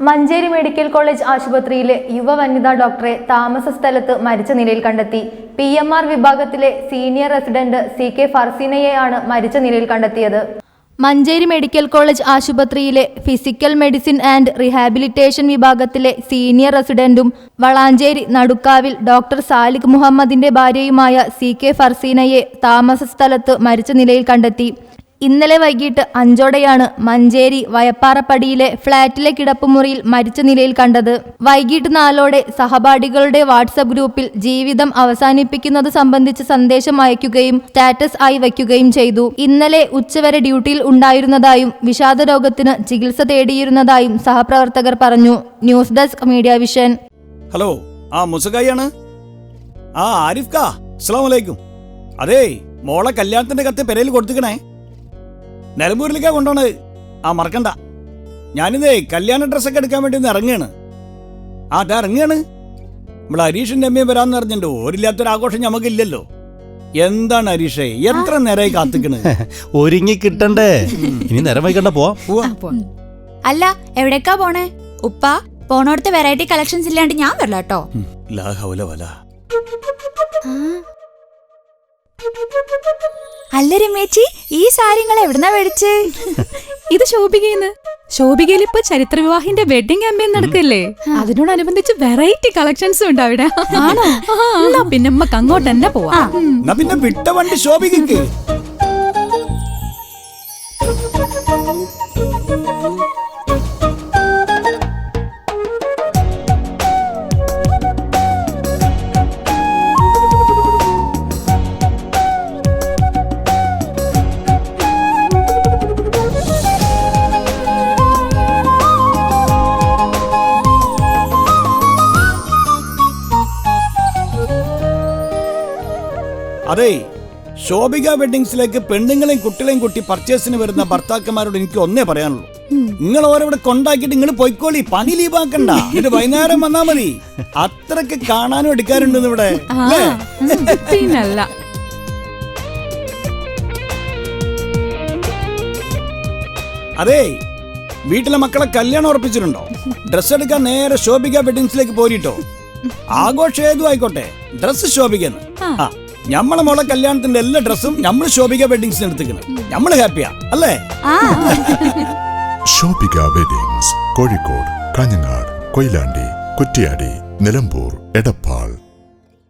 Manjeri medical college ആശുപത്രിയിലെ യുവ വനിതാ ഡോക്ടറെ താമസ സ്ഥലത്ത് മരിച്ച നിലയിൽ കണ്ടെത്തി. PMR വിഭാഗത്തിലെ സീനിയർ റെസിഡന്റ് CK ഫർസീനയെയാണ് മരിച്ച നിലയിൽ കണ്ടെത്തിയത്. മഞ്ചേരി മെഡിക്കൽ കോളേജ് ആശുപത്രിയിലെ ഫിസിക്കൽ മെഡിസിൻ ആൻഡ് റീഹാബിലിറ്റേഷൻ വിഭാഗത്തിലെ സീനിയർ റെസിഡന്റും വളാഞ്ചേരി നടുക്കാവിൽ ഡോക്ടർ സാലിഖ് മുഹമ്മദിന്റെ ഭാര്യയുമായ CK ഫർസീനയെ താമസ സ്ഥലത്ത് മരിച്ച നിലയിൽ കണ്ടെത്തി. ഇന്നലെ വൈകിട്ട് 5ഓടെയാണ് മഞ്ചേരി വയപ്പാറപ്പടിയിലെ ഫ്ളാറ്റിലെ കിടപ്പുമുറിയിൽ മരിച്ച നിലയിൽ കണ്ടത്. വൈകിട്ട് 4ഓടെ സഹപാഠികളുടെ വാട്സപ്പ് ഗ്രൂപ്പിൽ ജീവിതം അവസാനിപ്പിക്കുന്നത് സംബന്ധിച്ച് സന്ദേശം അയക്കുകയും സ്റ്റാറ്റസ് ആയി വയ്ക്കുകയും ചെയ്തു. ഇന്നലെ ഉച്ചവരെ ഡ്യൂട്ടിയിൽ ഉണ്ടായിരുന്നതായും വിഷാദ രോഗത്തിന് ചികിത്സ തേടിയിരുന്നതായും സഹപ്രവർത്തകർ പറഞ്ഞു. News desk media vision. Hello, മുസകായാണ്. ആരിഫ് കാ, അസ്സലാമു അലൈക്കും. അതേ, മോളെ കല്യാണത്തിന്റെ കത്ത് പെരയിൽ കൊടുത്തിക്കണേ. നിലമ്പൂരിലേക്കാ കൊണ്ടുപോണത്. മറക്കണ്ട. ഞാനിതേ കല്യാണ ഡ്രസ്സൊക്കെ എടുക്കാൻ വേണ്ടി ഒന്ന് ഇറങ്ങുകയാണ്. അതാ ഇറങ്ങുകയാണ്. നമ്മളെ ഹരീഷിന്റെ അമ്മയും വരാന്ന് പറഞ്ഞിട്ടുണ്ട്. ഓരില്ലാത്തൊരാഘോഷം ഞമ്മക്കില്ലല്ലോ. എന്താണ് ഹരീഷേ, എത്ര നേരമായി കാത്തിക്കണ്? ഒരുങ്ങി കിട്ടണ്ടേ? ഇനി നേരം വൈകണ്ട, പോവാ. അല്ല, എവിടേക്കാ പോണേ? ഉപ്പ പോണോടത്തെ വെറൈറ്റി കളക്ഷൻസ് ഇല്ലാണ്ട് ഞാൻ വരില്ല കേട്ടോ. അല്ല രമേച്ചി, ഈ സാരിങ്ങൾ എവിടുന്നാ മേടിച്ച്? ഇത് ശോഭികന്ന്. ശോഭികയിൽ ഇപ്പൊ ചരിത്ര വിവാഹിന്റെ വെഡിങ് ക്യാമ്പയിൻ നടക്കല്ലേ, അതിനോടനുബന്ധിച്ച് വെറൈറ്റി കളക്ഷൻസും ഉണ്ട് അവിടെ. ആണോ? പിന്നെ നമ്മക്ക് അങ്ങോട്ട് തന്നെ പോവാം. പിന്നെ വിട്ട വണ്ടി ശോഭികക്ക്. അതെ, ശോഭിക വെഡിങ്സിലേക്ക് പെണ്ണുങ്ങളെയും കുട്ടികളെയും കുട്ടി പർച്ചേസിന് വരുന്ന ഭർത്താക്കന്മാരോട് എനിക്ക് ഒന്നേ പറയാനുള്ളൂ. നിങ്ങൾ ഓരോവിടെ കൊണ്ടാക്കിയിട്ട് നിങ്ങൾ പൊയ്ക്കോളി, പണി ലീവാക്കണ്ട. ഇത് വൈകുന്നേരം വന്നാ മതി. അത്രക്ക് കാണാനും എടുക്കാറുണ്ട് ഇവിടെ. അതെ, വീട്ടിലെ മക്കളെ കല്യാണം ഉറപ്പിച്ചിട്ടുണ്ടോ? ഡ്രസ് എടുക്കാൻ നേരെ ശോഭിക വെഡിങ്സിലേക്ക് പോരിട്ടോ. ആഘോഷം ഏതും ആയിക്കോട്ടെ, ഡ്രസ് ശോഭിക്കുന്നു. നമ്മളെ മോളെ കല്യാണത്തിന്റെ എല്ലാ ഡ്രസ്സും നമ്മൾ ശോഭിക വെഡിങ്സിന് എടുത്തിക്കണം. നമ്മൾ ഹാപ്പിയാ അല്ലേ? ശോഭിക വെഡിങ്സ്, കോഴിക്കോട്, കാഞ്ഞങ്ങാട്, കൊയിലാണ്ടി, കുറ്റ്യാടി, നിലമ്പൂർ, എടപ്പാൾ.